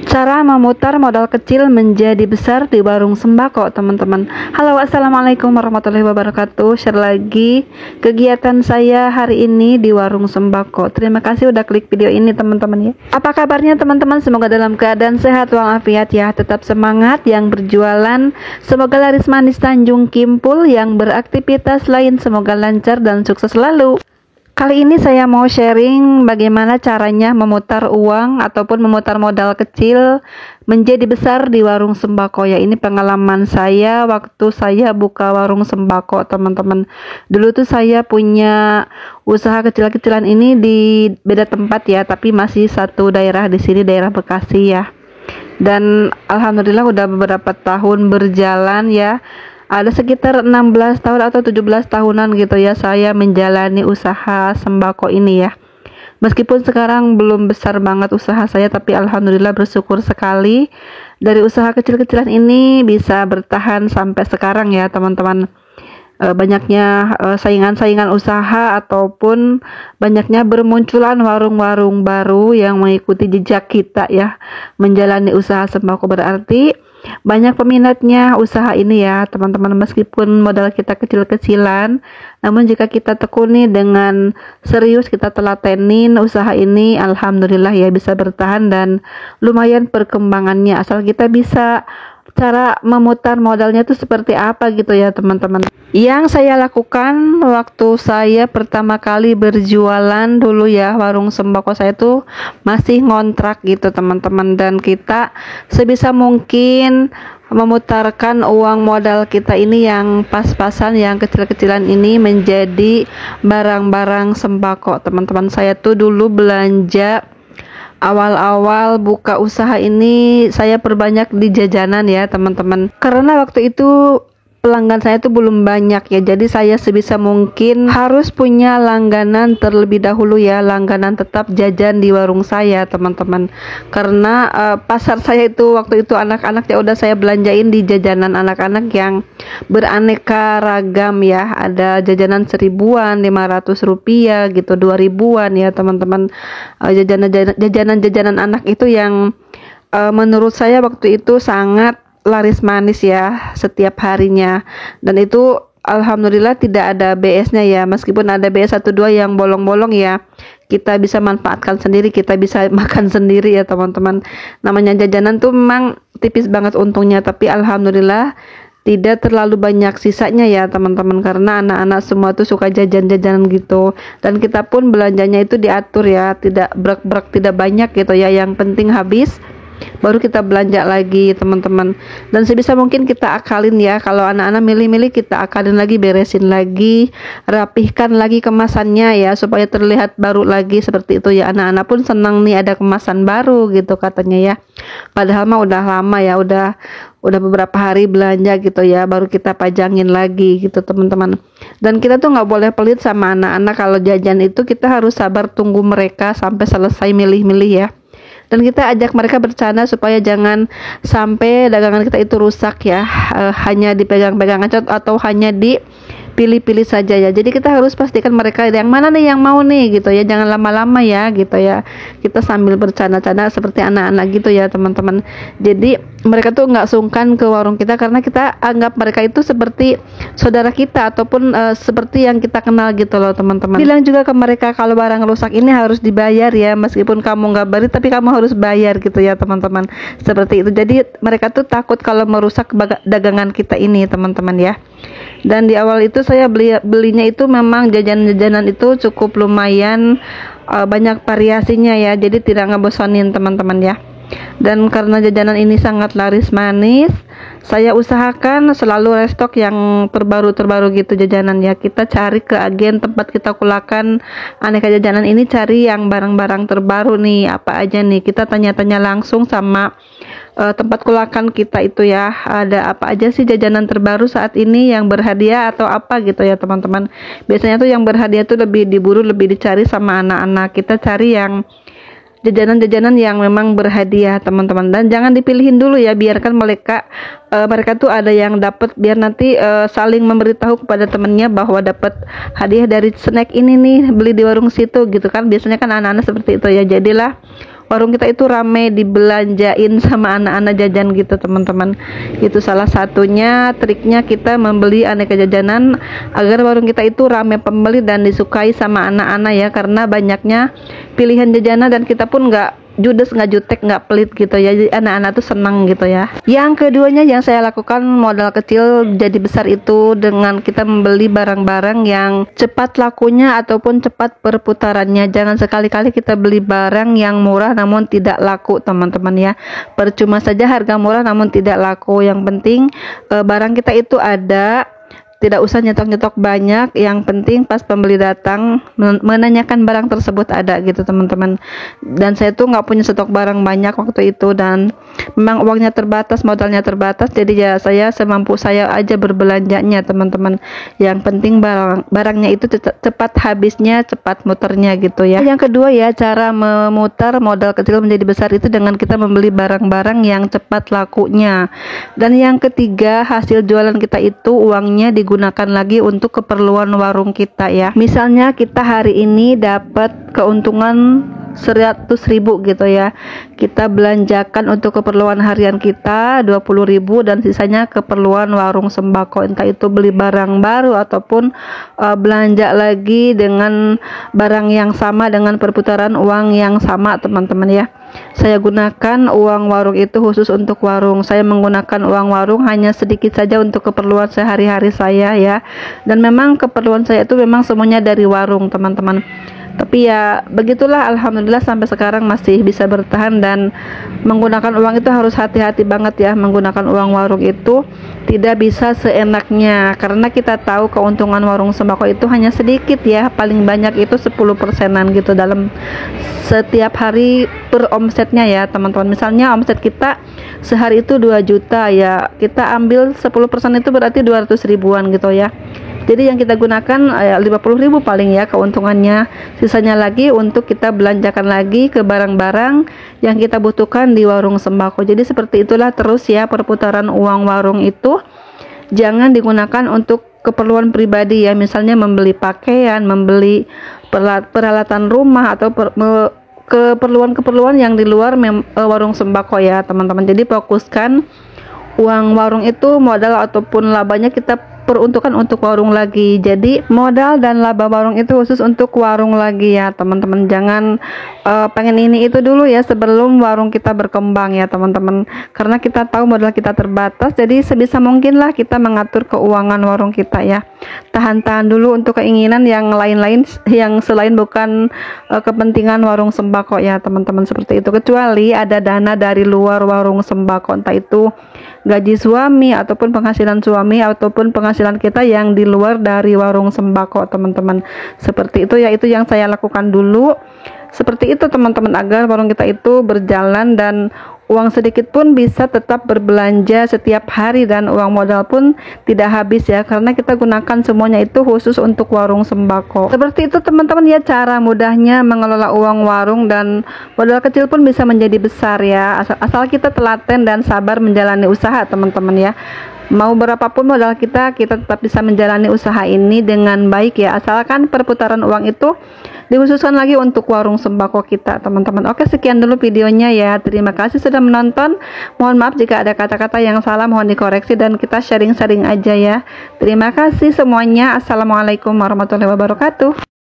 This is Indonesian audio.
Cara memutar modal kecil menjadi besar di warung sembako, teman-teman. Halo, assalamualaikum warahmatullahi wabarakatuh. Share lagi kegiatan saya hari ini di warung sembako. Terima kasih udah klik video ini, teman-teman ya. Apa kabarnya, teman-teman? Semoga dalam keadaan sehat walafiat ya. Tetap semangat yang berjualan. Semoga laris manis Tanjung Kimpul, yang beraktivitas lain semoga lancar dan sukses selalu. Kali ini saya mau sharing bagaimana caranya memutar uang ataupun memutar modal kecil menjadi besar di warung sembako ya. Ini pengalaman saya waktu saya buka warung sembako, teman-teman. Dulu tuh saya punya usaha kecil-kecilan ini di beda tempat ya, tapi masih satu daerah di sini, daerah Bekasi ya. Dan alhamdulillah udah beberapa tahun berjalan ya. Ada sekitar 16 tahun atau 17 tahunan gitu ya saya menjalani usaha sembako ini ya. Meskipun sekarang belum besar banget usaha saya, tapi alhamdulillah bersyukur sekali dari usaha kecil-kecilan ini bisa bertahan sampai sekarang ya, teman-teman. Banyaknya saingan-saingan usaha ataupun banyaknya bermunculan warung-warung baru yang mengikuti jejak kita ya menjalani usaha sembako, berarti banyak peminatnya usaha ini ya, teman-teman. Meskipun modal kita kecil-kecilan, namun jika kita tekuni dengan serius, kita telatenin usaha ini, alhamdulillah ya bisa bertahan dan lumayan perkembangannya, asal kita bisa cara memutar modalnya itu seperti apa gitu ya, teman-teman. Yang saya lakukan waktu saya pertama kali berjualan dulu ya, warung sembako saya tuh masih ngontrak gitu, teman-teman, dan kita sebisa mungkin memutarkan uang modal kita ini yang pas-pasan, yang kecil-kecilan ini menjadi barang-barang sembako, teman-teman. Saya tuh dulu belanja awal-awal buka usaha ini, saya perbanyak di jajanan ya, teman-teman, karena waktu itu pelanggan saya tuh belum banyak ya, jadi saya sebisa mungkin harus punya langganan terlebih dahulu ya, langganan tetap jajan di warung saya, teman-teman. Karena pasar saya itu waktu itu anak-anak ya, udah saya belanjain di jajanan anak-anak yang beraneka ragam ya, ada jajanan 1000-an, 500 rupiah gitu, 2000-an ya, teman-teman. Jajanan anak itu yang menurut saya waktu itu sangat laris manis ya setiap harinya, dan itu alhamdulillah tidak ada BS-nya ya. Meskipun ada BS 1-2 yang bolong-bolong ya, kita bisa manfaatkan sendiri, kita bisa makan sendiri ya, teman-teman. Namanya jajanan tuh memang tipis banget untungnya, tapi alhamdulillah tidak terlalu banyak sisanya ya, teman-teman, karena anak-anak semua tuh suka jajan-jajanan gitu, dan kita pun belanjanya itu diatur ya, tidak brek-brek, tidak banyak gitu ya, yang penting habis baru kita belanja lagi, teman-teman. Dan sebisa mungkin kita akalin ya, kalau anak-anak milih-milih kita akalin lagi, beresin lagi, rapihkan lagi kemasannya ya, supaya terlihat baru lagi seperti itu ya. Anak-anak pun senang nih ada kemasan baru gitu katanya ya, padahal mah udah lama ya, udah beberapa hari belanja gitu ya, baru kita pajangin lagi gitu, teman-teman. Dan kita tuh nggak boleh pelit sama anak-anak. Kalau jajan itu kita harus sabar tunggu mereka sampai selesai milih-milih ya, dan kita ajak mereka bercanda supaya jangan sampai dagangan kita itu rusak ya, hanya dipegang-pegang aja atau hanya dipilih-pilih saja ya. Jadi kita harus pastikan mereka yang mana nih yang mau nih gitu ya, jangan lama-lama ya gitu ya. Kita sambil bercanda-canda seperti anak-anak gitu ya, teman-teman. Jadi mereka tuh nggak sungkan ke warung kita, karena kita anggap mereka itu seperti saudara kita ataupun seperti yang kita kenal gitu loh, teman-teman. Bilang juga ke mereka kalau barang rusak ini harus dibayar ya, meskipun kamu nggak beli tapi kamu harus bayar gitu ya, teman-teman, seperti itu. Jadi mereka tuh takut kalau merusak dagangan kita ini, teman-teman ya. Dan di awal itu saya belinya itu memang jajanan-jajanan itu cukup lumayan banyak variasinya ya, jadi tidak ngebosanin, teman-teman ya. Dan karena jajanan ini sangat laris manis, saya usahakan selalu restock yang terbaru-terbaru gitu jajanan ya. Kita cari ke agen tempat kita kulakan aneka jajanan ini, cari yang barang-barang terbaru nih, apa aja nih. Kita tanya-tanya langsung sama tempat kulakan kita itu ya, ada apa aja sih jajanan terbaru saat ini yang berhadiah atau apa gitu ya, teman-teman. Biasanya tuh yang berhadiah tuh lebih diburu, lebih dicari sama anak-anak. Kita cari yang jajanan-jajanan yang memang berhadiah, teman-teman, dan jangan dipilihin dulu ya, biarkan mereka tuh ada yang dapat, biar nanti saling memberitahu kepada temennya bahwa dapat hadiah dari snack ini nih, beli di warung situ gitu kan. Biasanya kan anak-anak seperti itu ya. Jadilah warung kita itu rame dibelanjain sama anak-anak jajan gitu teman-teman. Itu salah satunya triknya kita membeli aneka jajanan agar warung kita itu rame pembeli dan disukai sama anak-anak ya, karena banyaknya pilihan jajanan dan kita pun nggak judes, nggak jutek, nggak pelit gitu ya, jadi anak-anak tuh senang gitu ya. Yang keduanya yang saya lakukan modal kecil jadi besar itu dengan kita membeli barang-barang yang cepat lakunya ataupun cepat perputarannya. Jangan sekali-kali kita beli barang yang murah namun tidak laku teman-teman ya. Percuma saja harga murah namun tidak laku. Yang penting barang kita itu ada, tidak usah nyetok-nyetok banyak, yang penting pas pembeli datang menanyakan barang tersebut ada gitu teman-teman. Dan saya tuh nggak punya stok barang banyak waktu itu, dan memang uangnya terbatas, modalnya terbatas, jadi ya saya semampu saya aja berbelanjanya teman-teman. Yang penting barangnya itu cepat habisnya, cepat muternya gitu ya. Yang kedua ya, cara memutar modal kecil menjadi besar itu dengan kita membeli barang-barang yang cepat lakunya. Dan yang ketiga, hasil jualan kita itu uangnya digunakan lagi untuk keperluan warung kita ya. Misalnya kita hari ini dapat keuntungan 100.000 gitu ya, kita belanjakan untuk keperluan harian kita 20.000 dan sisanya keperluan warung sembako, entah itu beli barang baru ataupun belanja lagi dengan barang yang sama dengan perputaran uang yang sama teman-teman ya. Saya gunakan uang warung itu khusus untuk warung. Saya menggunakan uang warung hanya sedikit saja untuk keperluan sehari-hari saya ya, dan memang keperluan saya itu memang semuanya dari warung teman-teman. Tapi ya begitulah, alhamdulillah sampai sekarang masih bisa bertahan. Dan menggunakan uang itu harus hati-hati banget ya. Menggunakan uang warung itu tidak bisa seenaknya, karena kita tahu keuntungan warung sembako itu hanya sedikit ya, paling banyak itu 10%-an gitu dalam setiap hari per omsetnya ya teman-teman. Misalnya omset kita sehari itu 2 juta ya, kita ambil 10% itu berarti 200 ribuan gitu ya. Jadi yang kita gunakan 50.000 paling ya keuntungannya. Sisanya lagi untuk kita belanjakan lagi ke barang-barang yang kita butuhkan di warung sembako. Jadi seperti itulah terus ya perputaran uang warung itu. Jangan digunakan untuk keperluan pribadi ya, misalnya membeli pakaian, membeli peralatan rumah atau keperluan-keperluan yang di luar warung sembako ya teman-teman. Jadi fokuskan uang warung itu, modal ataupun labanya kita peruntukan untuk warung lagi. Jadi modal dan laba warung itu khusus untuk warung lagi ya teman-teman. Jangan pengen ini itu dulu ya sebelum warung kita berkembang ya teman-teman, karena kita tahu modal kita terbatas. Jadi sebisa mungkin lah kita mengatur keuangan warung kita ya. Tahan-tahan dulu untuk keinginan yang lain-lain yang selain bukan kepentingan warung sembako ya teman-teman, seperti itu. Kecuali ada dana dari luar warung sembako, entah itu gaji suami ataupun penghasilan suami ataupun penghasilan kita yang di luar dari warung sembako teman-teman. Seperti itu ya, itu yang saya lakukan dulu. Seperti itu teman-teman, agar warung kita itu berjalan dan uang sedikit pun bisa tetap berbelanja setiap hari, dan uang modal pun tidak habis ya, karena kita gunakan semuanya itu khusus untuk warung sembako. Seperti itu teman-teman ya, cara mudahnya mengelola uang warung, dan modal kecil pun bisa menjadi besar ya, asal kita telaten dan sabar menjalani usaha teman-teman ya. Mau berapapun modal kita tetap bisa menjalani usaha ini dengan baik ya, asalkan perputaran uang itu dikhususkan lagi untuk warung sembako kita teman-teman. Oke, sekian dulu videonya ya, terima kasih sudah menonton. Mohon maaf jika ada kata-kata yang salah, mohon dikoreksi, dan kita sharing-sharing aja ya. Terima kasih semuanya. Assalamualaikum warahmatullahi wabarakatuh.